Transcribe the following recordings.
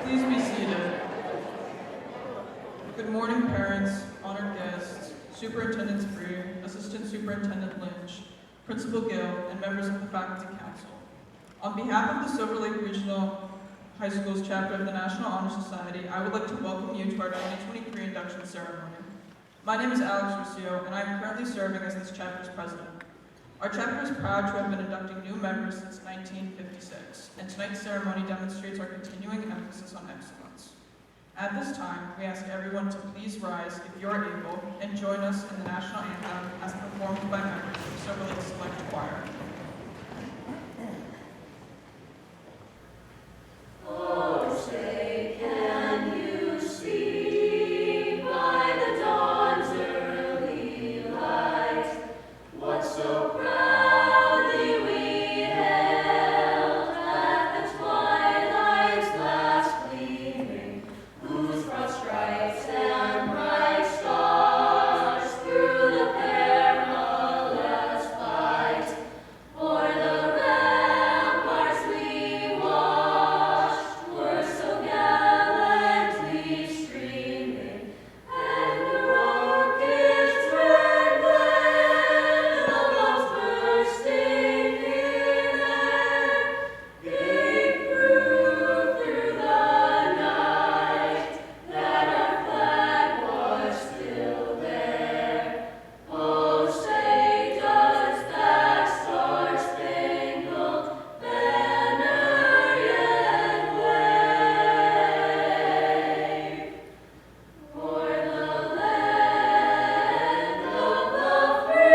Please be seated. Good morning, parents, honored guests, Superintendent Spree, Assistant Superintendent Lynch, Principal Gill, and members of the Faculty Council. On behalf of the Silver Lake Regional High School's chapter of the National Honor Society, I would like to welcome you to our 2023 Induction Ceremony. My name is Alex Ruscio, and I am currently serving as this chapter's president. Our chapter is proud to have been inducting new members since 1956, and tonight's ceremony demonstrates our continuing emphasis on excellence. At this time, we ask everyone to please rise if you are able and join us in the national anthem as performed by members of the Silver Lake Select Choir. Oh, say, can you see by the dawn's early light what so proudly we held at the twilight's last gleaming, whose broad stripes and bright stars through the perilous fight o'er the ramparts we watched were so gallantly streaming, and the rocket's red glare, the bombs bursting in air, gave proof through the night that our flag was still there. Oh, say does that star-spangled banner yet wave o'er the land of the free and the home of the brave?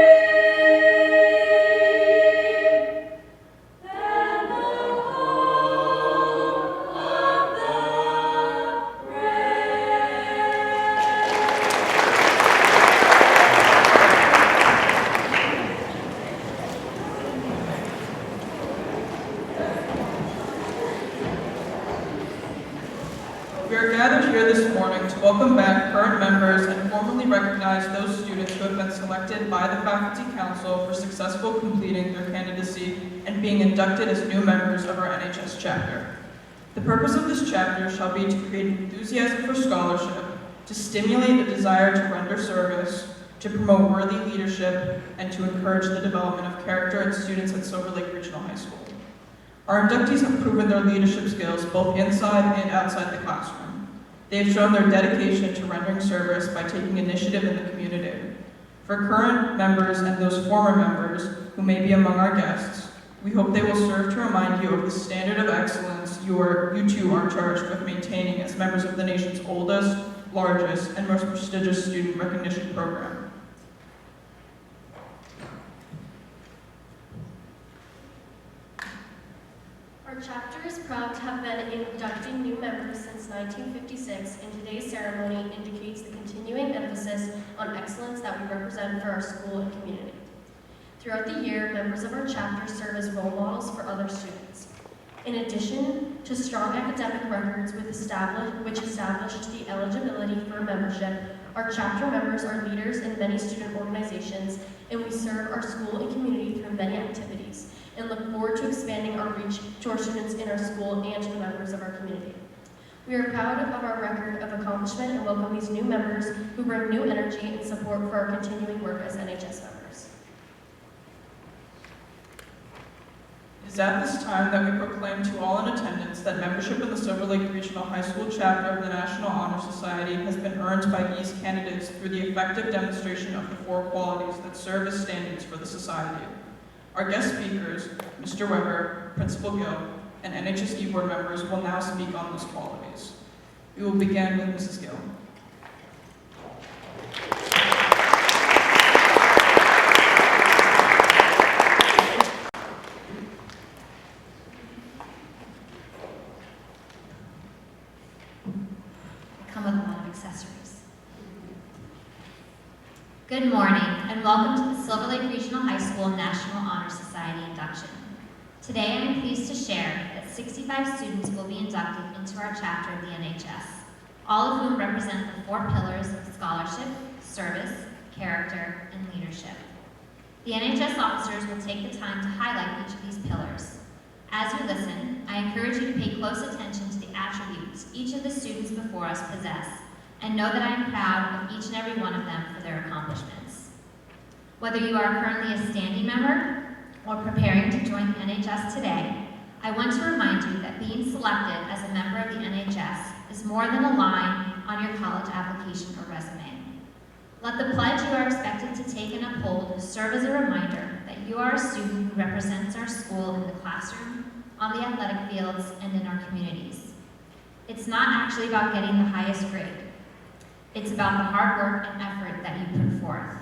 We are gathered here this morning to welcome back current members and formally recognize those students who have been selected by the Faculty Council for successful completing their candidacy and being inducted as new members of our NHS chapter. The purpose of this chapter shall be to create enthusiasm for scholarship, to stimulate a desire to render service, to promote worthy leadership, and to encourage the development of character in students at Silver Lake Regional High School. Our inductees have proven their leadership skills both inside and outside the classroom. They have shown their dedication to rendering service by taking initiative in the community. For current members and those former members who may be among our guests, we hope they will serve to remind you of the standard of excellence you two are charged with maintaining as members of the nation's oldest, largest, and most prestigious student recognition program. Our chapter is proud to have been inducting new members since 1956, and today's ceremony indicates the continuing emphasis on excellence that we represent for our school and community. Throughout the year, members of our chapter serve as role models for other students. In addition to strong academic records which established the eligibility for membership, our chapter members are leaders in many student organizations, and we serve our school and community through many activities, and look forward to expanding our reach to our students in our school and to the members of our community. We are proud of our record of accomplishment and welcome these new members who bring new energy and support for our continuing work as NHS members. It is at this time that we proclaim to all in attendance that membership in the Silver Lake Regional High School chapter of the National Honor Society has been earned by these candidates through the effective demonstration of the four qualities that serve as standards for the society. Our guest speakers, Mr. Weber, Principal Gill, and NHS E-Board members will now speak on those qualities. We will begin with Mrs. Gill. Come with a lot of accessories. Good morning, and welcome to the Silver Lake Regional High School National Honor Society induction. Today, I am pleased to share that 65 students will be inducted into our chapter of the NHS, all of whom represent the four pillars of scholarship, service, character, and leadership. The NHS officers will take the time to highlight each of these pillars. As you listen, I encourage you to pay close attention to the attributes attributes each of the students before us possess, and know that I am proud of each and every one of them for their accomplishments. Whether you are currently a standing member or preparing to join the NHS today, I want to remind you that being selected as a member of the NHS is more than a line on your college application or resume. Let the pledge you are expected to take and uphold serve as a reminder that you are a student who represents our school in the classroom, on the athletic fields, and in our communities. It's not actually about getting the highest grade. It's about the hard work and effort that you put forth.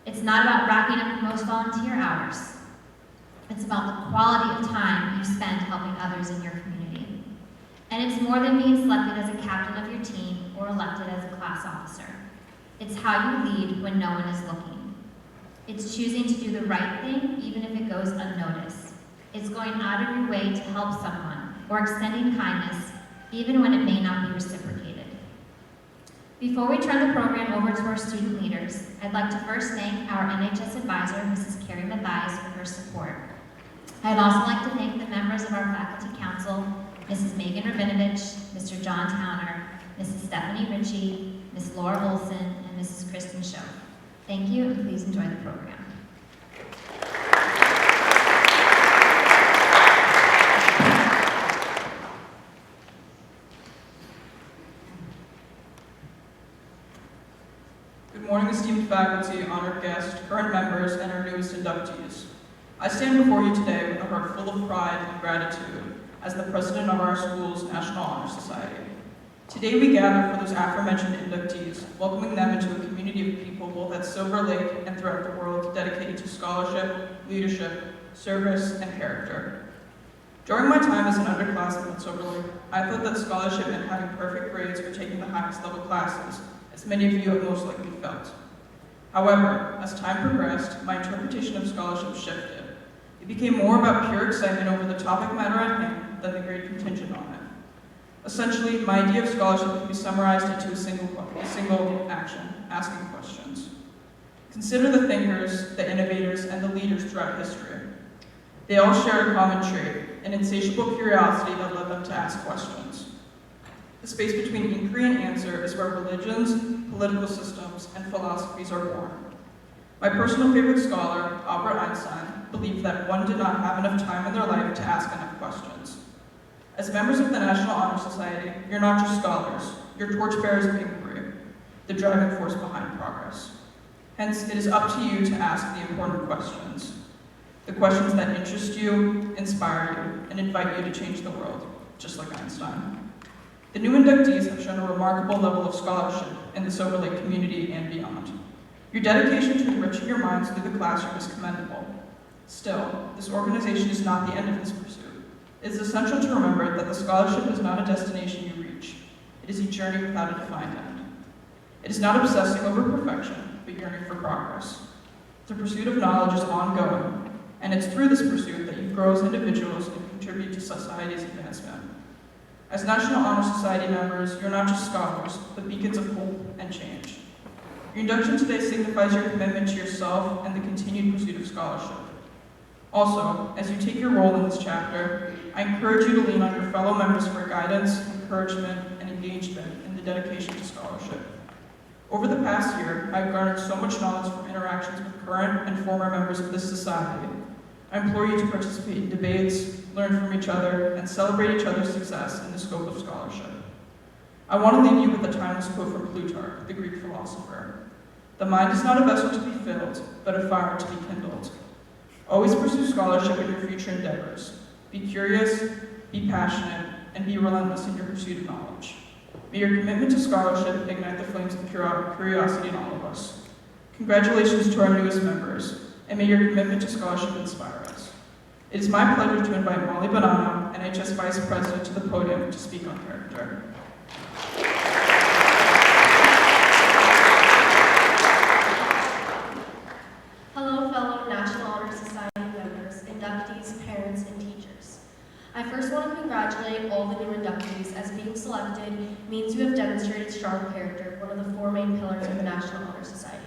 It's not about racking up the most volunteer hours. It's about the quality of time you spend helping others in your community. And it's more than being selected as a captain of your team or elected as a class officer. It's how you lead when no one is looking. It's choosing to do the right thing even if it goes unnoticed. It's going out of your way to help someone or extending kindness even when it may not be reciprocated. Before we turn the program over to our student leaders, I'd like to first thank our NHS advisor, Mrs. Carrie Mathias, for her support. I'd also like to thank the members of our faculty council, Mrs. Megan Rabinovich, Mr. John Towner, Mrs. Stephanie Ritchie, Ms. Laura Olson, and Mrs. Kristen Show. Thank you, and please enjoy the program. Good morning, esteemed faculty, honored guests, current members, and our newest inductees. I stand before you today with a heart full of pride and gratitude as the president of our school's National Honor Society. Today we gather for those aforementioned inductees, welcoming them into a community of people both at Silver Lake and throughout the world dedicated to scholarship, leadership, service, and character. During my time as an underclassman at Silver Lake, I thought that scholarship meant having perfect grades or taking the highest level classes, as many of you have most likely felt. However, as time progressed, my interpretation of scholarship shifted. It became more about pure excitement over the topic matter at hand than the grade contingent on it. Essentially, my idea of scholarship can be summarized into a single action, asking questions. Consider the thinkers, the innovators, and the leaders throughout history. They all share a common trait, an insatiable curiosity that led them to ask questions. The space between inquiry and answer is where religions, political systems, and philosophies are born. My personal favorite scholar, Albert Einstein, believed that one did not have enough time in their life to ask enough questions. As members of the National Honor Society, you're not just scholars, you're torchbearers of inquiry, the driving force behind progress. Hence, it is up to you to ask the important questions, the questions that interest you, inspire you, and invite you to change the world, just like Einstein. The new inductees have shown a remarkable level of scholarship in the Silver Lake community and beyond. Your dedication to enriching your minds through the classroom is commendable. Still, this organization is not the end of this pursuit. It is essential to remember that the scholarship is not a destination you reach. It is a journey without a defined end. It is not obsessing over perfection, but yearning for progress. The pursuit of knowledge is ongoing, and it's through this pursuit that you grow as individuals and contribute to society's advancement. As National Honor Society members, you're not just scholars, but beacons of hope and change. Your induction today signifies your commitment to yourself and the continued pursuit of scholarship. Also, as you take your role in this chapter, I encourage you to lean on your fellow members for guidance, encouragement, and engagement in the dedication to scholarship. Over the past year, I've garnered so much knowledge from interactions with current and former members of this society. I implore you to participate in debates, learn from each other, and celebrate each other's success in the scope of scholarship. I want to leave you with a timeless quote from Plutarch, the Greek philosopher. "The mind is not a vessel to be filled, but a fire to be kindled." Always pursue scholarship in your future endeavors. Be curious, be passionate, and be relentless in your pursuit of knowledge. May your commitment to scholarship ignite the flames of curiosity in all of us. Congratulations to our newest members, and may your commitment to scholarship inspire us. It is my pleasure to invite Molly Bonanno, NHS Vice President, to the podium to speak on character. Hello, fellow National Honor Society members, inductees, parents, and teachers. I first want to congratulate all the new inductees, as being selected means you have demonstrated strong character, one of the four main pillars of the National Honor Society.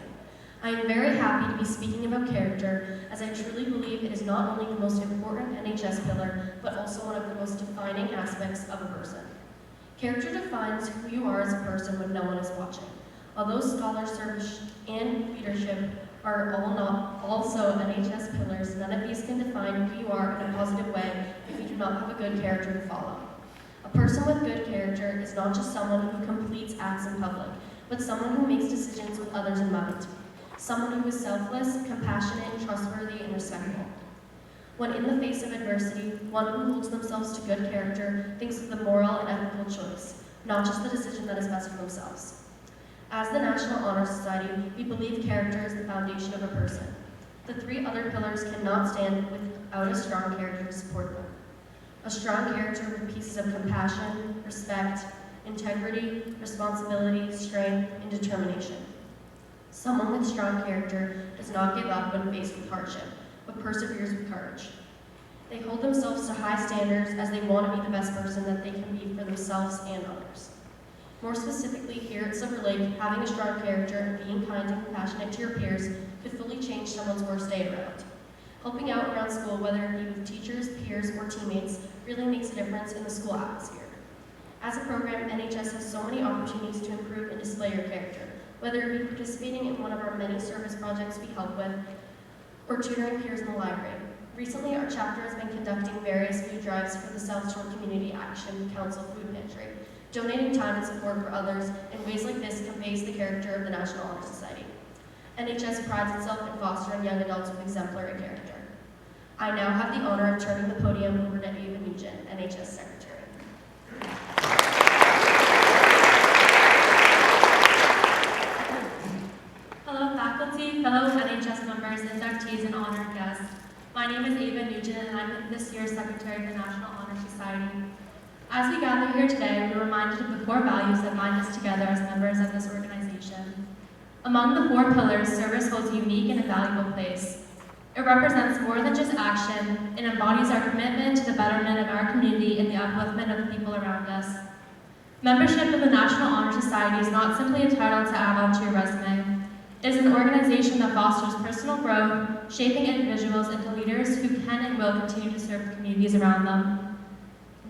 I am very happy to be speaking about character, as I truly believe it is not only the most important NHS pillar, but also one of the most defining aspects of a person. Character defines who you are as a person when no one is watching. Although scholar service and leadership are also NHS pillars, none of these can define who you are in a positive way if you do not have a good character to follow. A person with good character is not just someone who completes acts in public, but someone who makes decisions with others in mind. Someone who is selfless, compassionate, trustworthy, and respectful. When in the face of adversity, one who holds themselves to good character thinks of the moral and ethical choice, not just the decision that is best for themselves. As the National Honor Society, we believe character is the foundation of a person. The three other pillars cannot stand without a strong character to support them. A strong character with pieces of compassion, respect, integrity, responsibility, strength, and determination. Someone with strong character does not give up when faced with hardship, but perseveres with courage. They hold themselves to high standards as they want to be the best person that they can be for themselves and others. More specifically, here at Silver Lake, having a strong character and being kind and compassionate to your peers could fully change someone's worst day around. Helping out around school, whether it be with teachers, peers, or teammates, really makes a difference in the school atmosphere. As a program, NHS has so many opportunities to improve and display your character, whether it be participating in one of our many service projects we help with, or tutoring peers in the library. Recently, our chapter has been conducting various food drives for the South Shore Community Action Council Food Pantry, donating time and support for others in ways like this conveys the character of the National Honor Society. NHS prides itself in fostering young adults with exemplary character. I now have the honor of turning the podium over to Ava Nugent, NHS Secretary. Hello faculty, fellow NHS members, inductees, and honored guests. My name is Ava Nugent and I'm this year's Secretary of the National Honor Society. As we gather here today, we're reminded of the core values that bind us together as members of this organization. Among the four pillars, service holds a unique and invaluable place. It represents more than just action, it embodies our commitment to the betterment of our community and the upliftment of the people around us. Membership of the National Honor Society is not simply a title to add on to your resume. It is an organization that fosters personal growth, shaping individuals into leaders who can and will continue to serve the communities around them.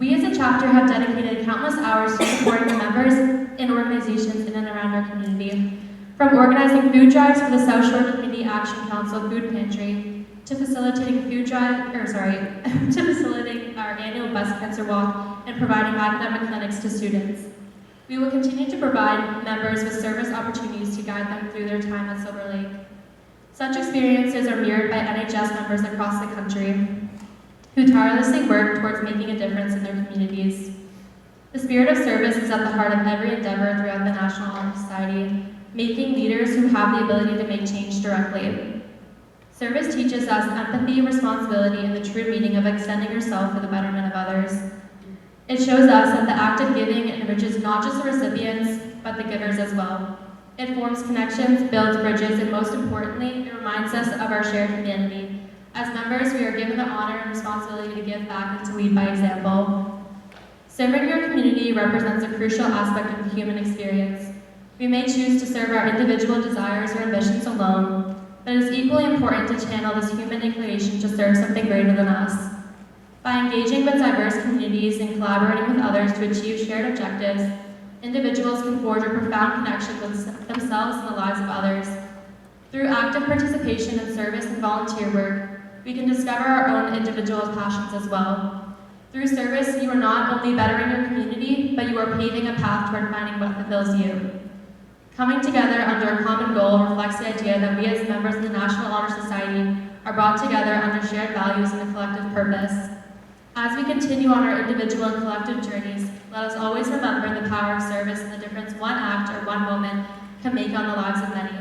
We as a chapter have dedicated countless hours to supporting the members and organizations in and around our community. From organizing food drives for the South Shore Community Action Council Food Pantry, to facilitating to facilitating our annual breast cancer walk and providing academic clinics to students. We will continue to provide members with service opportunities to guide them through their time at Silver Lake. Such experiences are mirrored by NHS members across the country who tirelessly work towards making a difference in their communities. The spirit of service is at the heart of every endeavor throughout the National Honor Society, making leaders who have the ability to make change directly. Service teaches us empathy, responsibility, and the true meaning of extending yourself for the betterment of others. It shows us that the act of giving enriches not just the recipients, but the givers as well. It forms connections, builds bridges, and most importantly, it reminds us of our shared humanity. As members, we are given the honor and responsibility to give back and to lead by example. Serving your community represents a crucial aspect of the human experience. We may choose to serve our individual desires or ambitions alone, but it is equally important to channel this human inclination to serve something greater than us. By engaging with diverse communities and collaborating with others to achieve shared objectives, individuals can forge a profound connection with themselves and the lives of others. Through active participation in service and volunteer work, we can discover our own individual passions as well. Through service, you are not only bettering your community, but you are paving a path toward finding what fulfills you. Coming together under a common goal reflects the idea that we as members of the National Honor Society are brought together under shared values and a collective purpose. As we continue on our individual and collective journeys, let us always remember the power of service and the difference one act or one moment can make on the lives of many.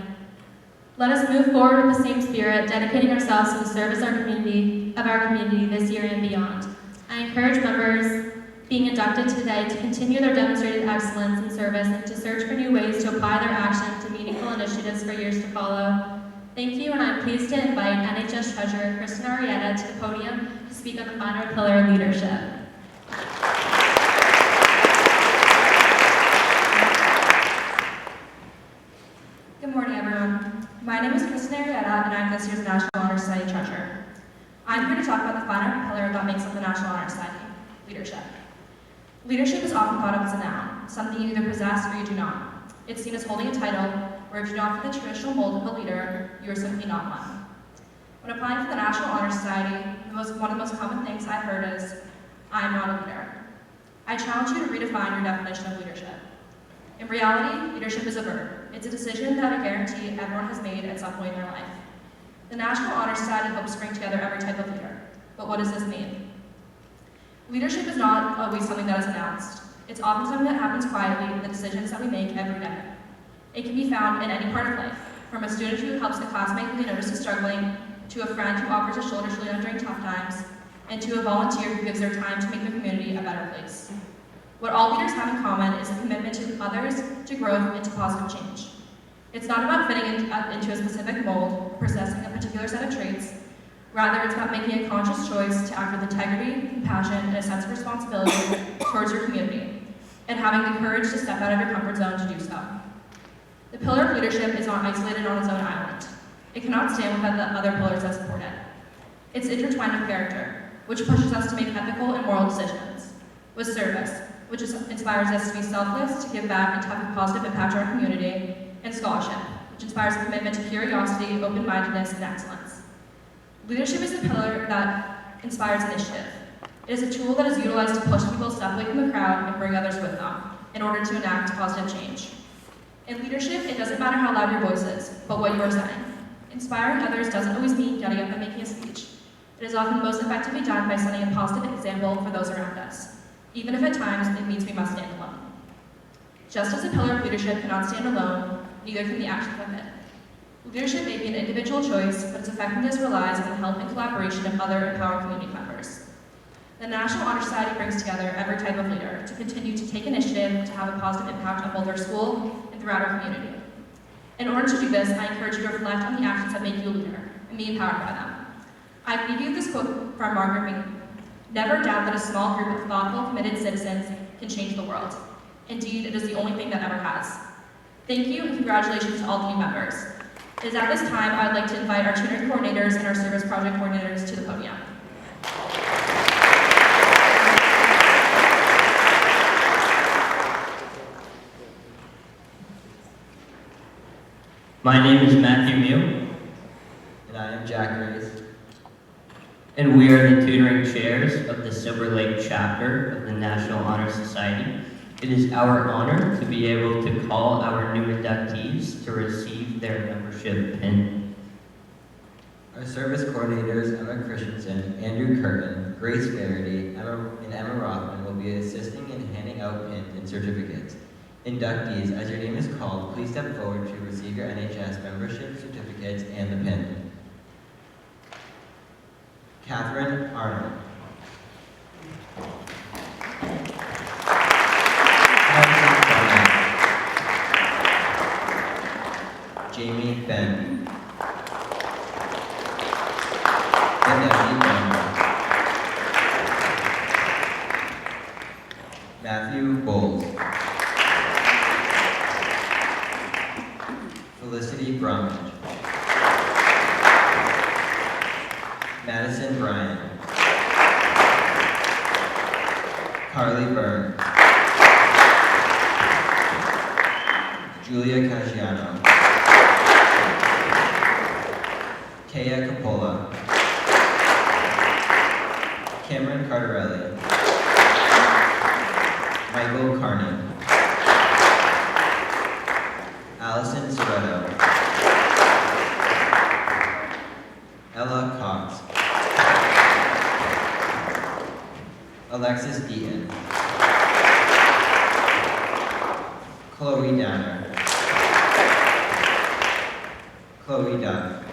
Let us move forward with the same spirit, dedicating ourselves to the service of our community this year and beyond. I encourage members being inducted today to continue their demonstrated excellence in service and to search for new ways to apply their action to meaningful initiatives for years to follow. Thank you, and I'm pleased to invite NHS Treasurer Kristen Arietta to the podium to speak on the final pillar of leadership. Good morning, everyone. My name is Kristen Arietta, and I'm this year's National Honor Society Treasurer. I'm here to talk about the final pillar that makes up the National Honor Society, leadership. Leadership is often thought of as a noun, something you either possess or you do not. It's seen as holding a title, where if you don't fit the traditional mold of a leader, you are simply not one. When applying for the National Honor Society, one of the most common things I've heard is, I am not a leader. I challenge you to redefine your definition of leadership. In reality, leadership is a verb. It's a decision that I guarantee everyone has made at some point in their life. The National Honor Society hopes to bring together every type of leader. But what does this mean? Leadership is not always something that is announced. It's often something that happens quietly in the decisions that we make every day. It can be found in any part of life, from a student who helps a classmate who they notice is struggling, to a friend who offers a shoulder to lean on during tough times, and to a volunteer who gives their time to make their community a better place. What all leaders have in common is a commitment to others, to growth, and to positive change. It's not about fitting into a specific mold, possessing a particular set of traits. Rather, it's about making a conscious choice to act with integrity, compassion, and a sense of responsibility towards your community, and having the courage to step out of your comfort zone to do so. The pillar of leadership is not isolated on its own island. It cannot stand without the other pillars that support it. It's intertwined with character, which pushes us to make ethical and moral decisions, with service, which inspires us to be selfless, to give back, and to have a positive impact on our community, and scholarship, which inspires a commitment to curiosity, open-mindedness, and excellence. Leadership is the pillar that inspires initiative. It is a tool that is utilized to push people to step away from the crowd and bring others with them, in order to enact positive change. In leadership, it doesn't matter how loud your voice is, but what you are saying. Inspiring others doesn't always mean getting up and making a speech. It is often most effectively done by setting a positive example for those around us, even if at times it means we must stand alone. Just as a pillar of leadership cannot stand alone, neither can the actions of it. Leadership may be an individual choice, but its effectiveness relies on the help and collaboration of other empowered community members. The National Honor Society brings together every type of leader to continue to take initiative to have a positive impact on both our school and throughout our community. In order to do this, I encourage you to reflect on the actions that make you a leader and be empowered by them. I leave you with this quote from Margaret Mead: "Never doubt that a small group of thoughtful, committed citizens can change the world. Indeed, it is the only thing that ever has." Thank you and congratulations to all the new members. It is at this time I would like to invite our tutoring coordinators and our service project coordinators to the podium. My name is Matthew Mew. And I am Jack Race. And we are the tutoring chairs of the Silver Lake chapter of the National Honor Society. It is our honor to be able to call our new inductees to receive their membership pin. Our service coordinators, Emma Christensen, Andrew Curtin, Grace Verity, and Emma Rothman will be assisting in handing out pins and certificates. Inductees, as your name is called, please step forward to receive your NHS membership certificates and the pin. Catherine Arnold. Jamie Ben. Matthew Bowles. Felicity Brumage. Madison Bryan. Carly Byrne. Julia Caggiano. Kea Coppola. Cameron Cardarelli. Michael Carney. Allison Soretto. Ella Cox. Alexis Deaton. Chloe Downer. Chloe Duff.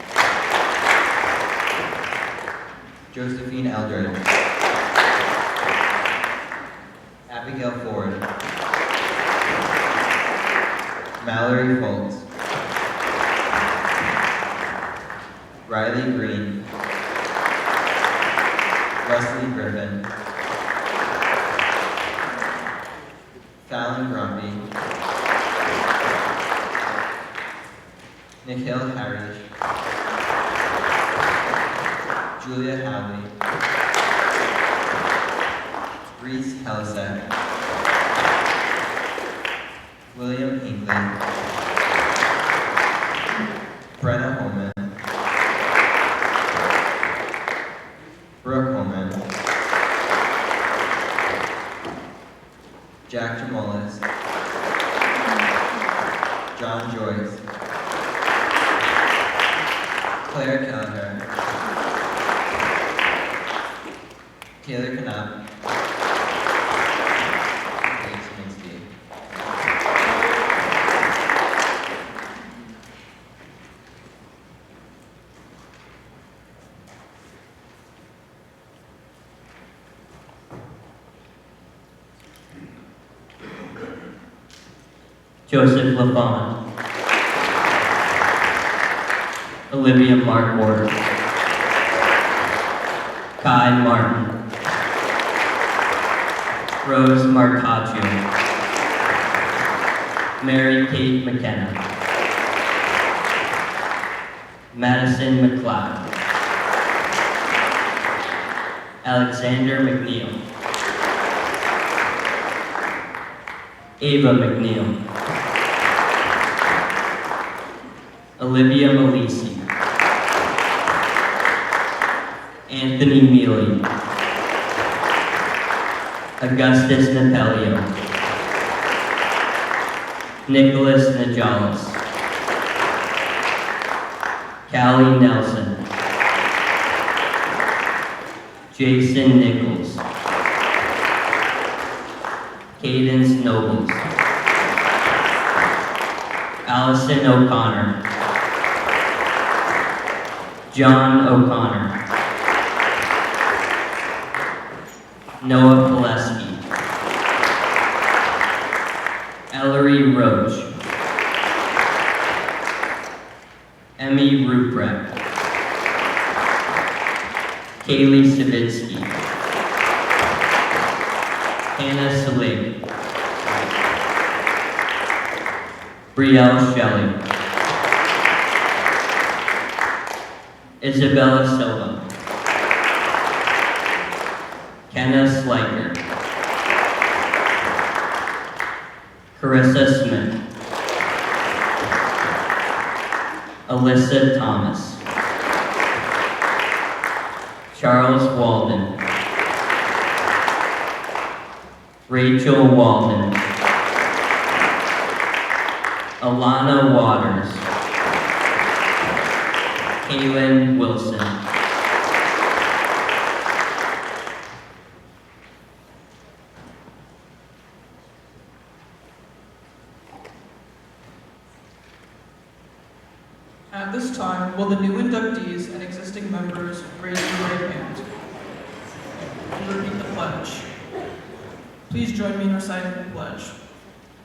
Josephine Eldred. Abigail Ford. Mallory Foltz. Riley Green. Wesley Griffin. Fallon Grumpy. Nikhil Harish. Julia Howley. Reese Helisek. William Hinckley, Brenna Holman, Brooke Holman, Jack Jamolis, John Joyce, Claire Kelleher, Taylor Knapp, Kate Sminsky. Joseph LaFawn, Olivia Markward, Kai Martin, Rose Martaccio, Mary Kate McKenna, Madison McLeod, Alexander McNeil, Ava McNeil, Olivia Malisi, Anthony Mealy, Augustus Napelio, Nicholas Najalis, Callie Nelson, Jason Nichols, Cadence Nobles, Allison O'Connor, John O'Connor, Noah Pileski, Ellery Roach, Emmy Ruprecht, Kaylee Savitsky, Hannah Salig, Brielle Shelley, Isabella Silva, Kenna Sliker, Carissa Smith, Alyssa Thomas, Charles Walden, Rachel Walden, Alana Waters, Kaylin Wilson. At this time, will the new inductees and existing members raise your right hand and repeat the pledge? Please join me in reciting the pledge.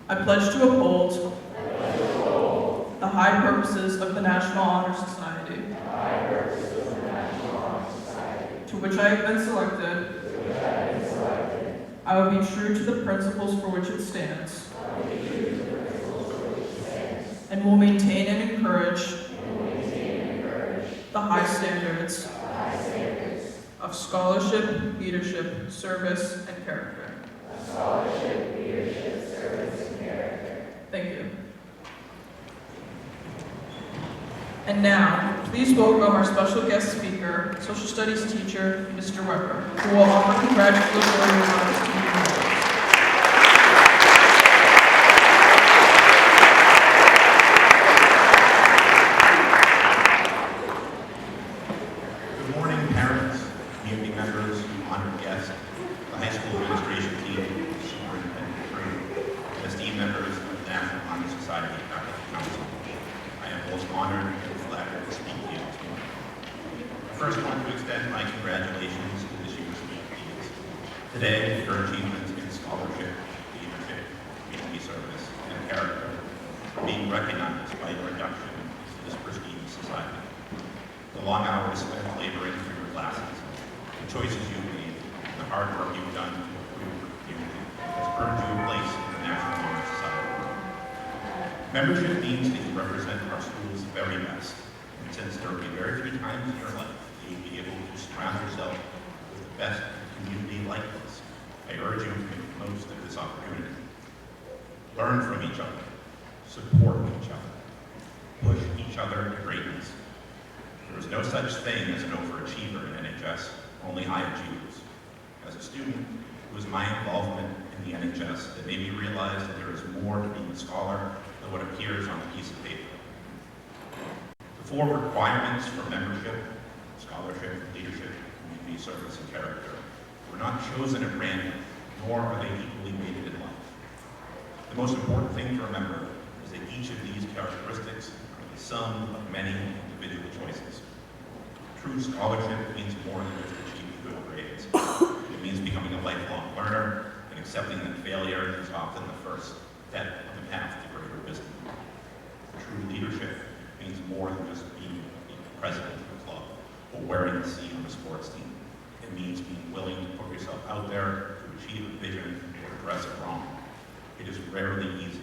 I pledge to uphold the high purposes of the National Honor Society, to which I have been selected. I will be true to the principles for which it stands, and will maintain and encourage the high standards of scholarship, leadership, service, and character. Thank you. And now, please welcome our special guest speaker, social studies teacher, Mr. Weber, who will offer congratulations on his team members. Good morning, parents, community members, honored guests, the high school administration team, superintendent training, and esteemed members of the National Honor Society Faculty Council. I am most honored and flattered to speak to you this morning. I first want to extend my congratulations to this year's inductees. Today, your achievements in scholarship, leadership, community service, and character are being recognized by your induction into this prestigious society. The long hours spent laboring through your classes, the choices you've made, and the hard work you've done to improve your community has earned you a place in the National Honor Society. Membership means that you represent our school's very best, and since there will be very few times in your life that you'll be able to surround yourself with the best in a community like this, I urge you to make the most of this opportunity. learn from each other, support each other, push each other to greatness. There is no such thing as an overachiever in NHS, only high achievers. As a student, it was my involvement in the NHS that made me realize that there is more to being a scholar than what appears on a piece of paper. The 4 requirements for membership, scholarship, leadership, community service, and character were not chosen at random, nor are they equally weighted in life. The most important thing to remember is that each of these characteristics are the sum of many individual choices. True scholarship means more than just achieving good grades. It means becoming a lifelong learner and accepting that failure is often the first step on the path to greater wisdom. True leadership means more than just being the president of a club or wearing the C on the sports team. It means being willing to put yourself out there to achieve a vision or address a wrong. It is rarely easy.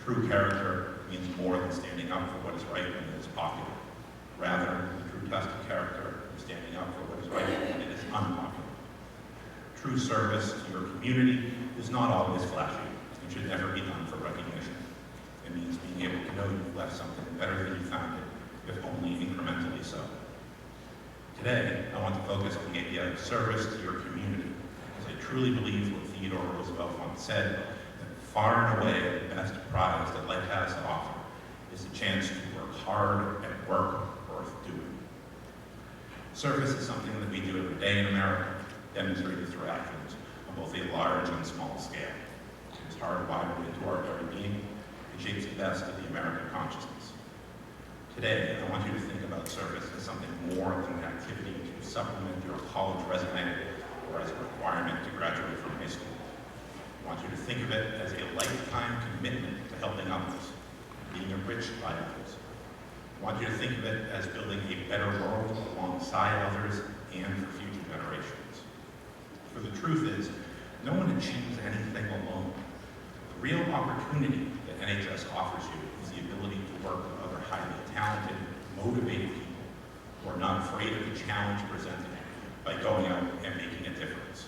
True character means more than standing up for what is right when it is popular. Rather, the true test of character is standing up for what is right when it is unpopular. True service to your community is not always flashy and should never be done for recognition. It means being able to know you've left something better than you found it, if only incrementally so. Today, I want to focus on the idea of service to your community, as I truly believe what Theodore Roosevelt once said, that far and away the best prize that life has to offer is the chance to work hard at work worth doing. Service is something that we do every day in America, demonstrated through actions on both a large and small scale. It is hardwired into our very being. It shapes the best of the American consciousness. Today, I want you to think about service as something more than an activity to supplement your college resume or as a requirement to graduate from high school. I want you to think of it as a lifetime commitment to helping others, being enriched by others. I want you to think of it as building a better world alongside others and for future generations. For the truth is, no one achieves anything alone. The real opportunity that NHS offers you is the ability to work with other highly talented, motivated people who are not afraid of the challenge presented by going out and making a difference.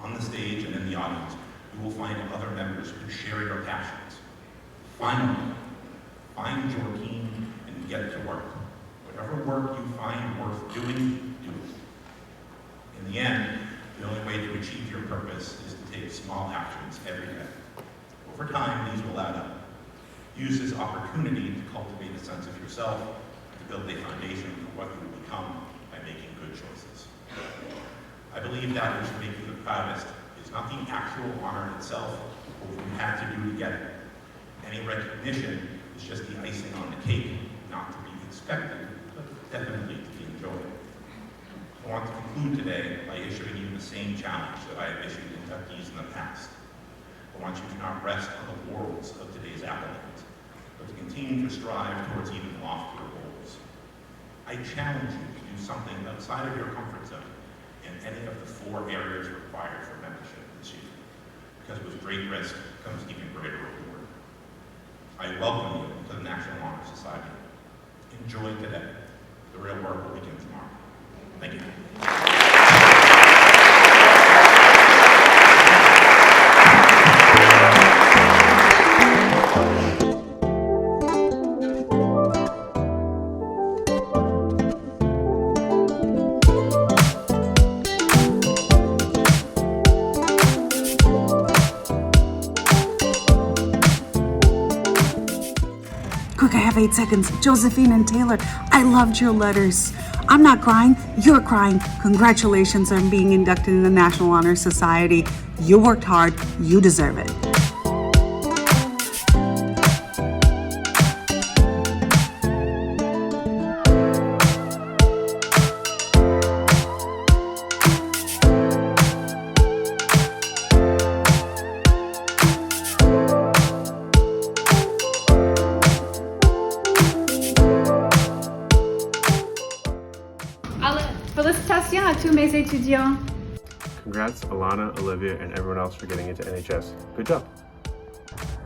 On the stage and in the audience, you will find other members who share your passions. Find them. Find your team and get to work. Whatever work you find worth doing, do it. In the end, the only way to achieve your purpose is to take small actions every day. Over time, these will add up. Use this opportunity to cultivate a sense of yourself, to build a foundation for what you will become by making good choices. I believe that which will make you the proudest is not the actual honor itself, but what you had to do to get it. Any recognition is just the icing on the cake, not to be expected, but definitely to be enjoyed. I want to conclude today by issuing you the same challenge that I have issued inductees in the past. I want you to not rest on the laurels of today's accolades, but to continue to strive towards even loftier goals. I challenge you to do something outside of your comfort zone in any of the 4 areas required for membership this year, because with great risk comes even greater reward. I welcome you to the National Honor Society. Enjoy today. The real work will begin tomorrow. Thank you. Quick, I have 8 seconds. Josephine and Taylor, I loved your letters. I'm not crying, you're crying. Congratulations on being inducted in the National Honor Society. You worked hard, you deserve it. Félicitations à tous mes étudiants. Congrats, Alana, Olivia, and everyone else for getting into NHS. Good job.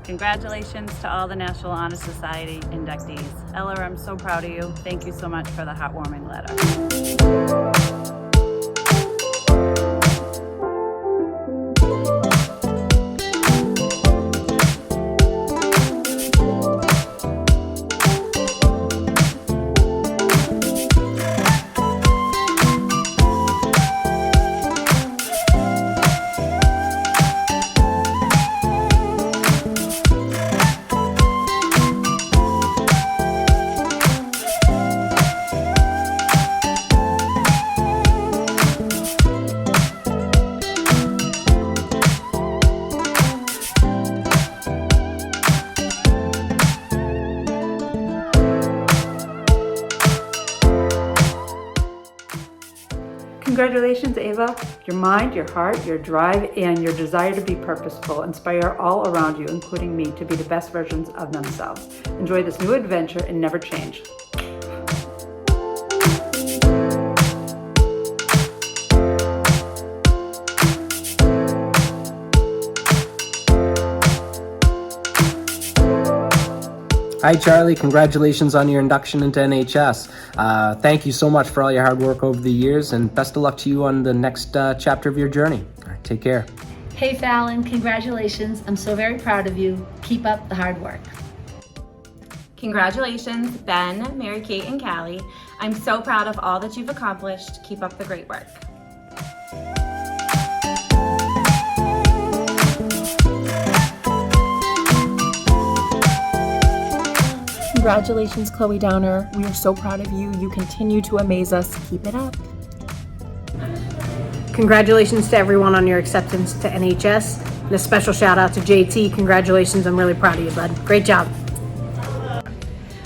Congratulations to all the National Honor Society inductees. Ella, I'm so proud of you. Thank you so much for the heartwarming letter. Congratulations, Ava. Your mind, your heart, your drive, and your desire to be purposeful inspire all around you, including me, to be the best versions of themselves. Enjoy this new adventure and never change. Hi, Charlie. Congratulations on your induction into NHS. Thank you so much for all your hard work over the years, and best of luck to you on the next chapter of your journey. All right, take care. Hey, Fallon. Congratulations. I'm so very proud of you. Keep up the hard work. Congratulations, Ben, Mary Kate, and Callie. I'm so proud of all that you've accomplished. Keep up the great work. Congratulations, Chloe Downer. We are so proud of you. You continue to amaze us. Keep it up. Congratulations to everyone on your acceptance to NHS. And a special shout out to JT. Congratulations. I'm really proud of you, bud. Great job.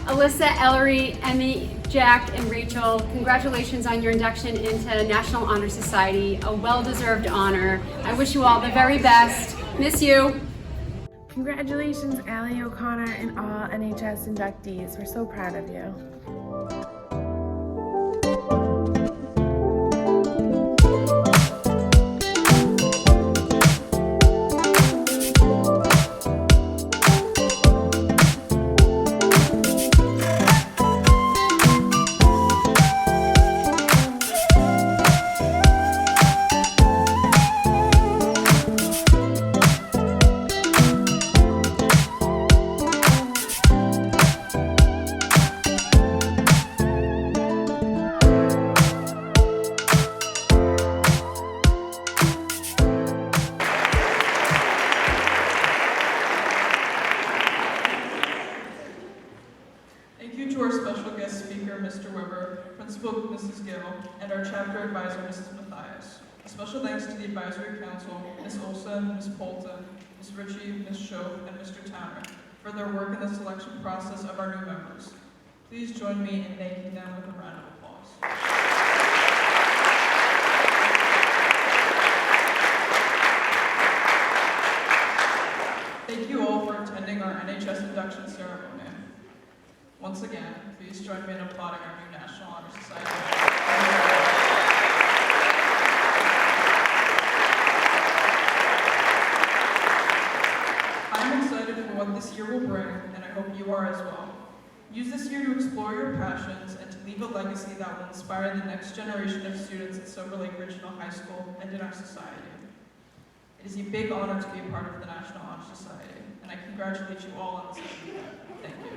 Alyssa, Ellery, Emmy, Jack, and Rachel, congratulations on your induction into National Honor Society, a well-deserved honor. I wish you all the very best. Miss you. Congratulations, Allie O'Connor and all NHS inductees. We're so proud of you. Thank you to our special guest speaker, Mr. Weber, Principal Mrs. Gill, and our chapter advisor, Mrs. Mathias. A special thanks to the advisory council, Ms. Olson, Ms. Polton, Ms. Ritchie, Ms. Schoaf, and Mr. Towner, for their work in the selection process of our new members. Please join me in thanking them with a round of applause. Thank you all for attending our NHS Induction Ceremony. Once again, please join me in applauding our new National Honor Society. I'm excited for what this year will bring, and I hope you are as well. Use this year to explore your passions and to leave a legacy that will inspire the next generation of students at Silver Lake Regional High School and in our society. It is a big honor to be a part of the National Honor Society, and I congratulate you all on this event. Thank you.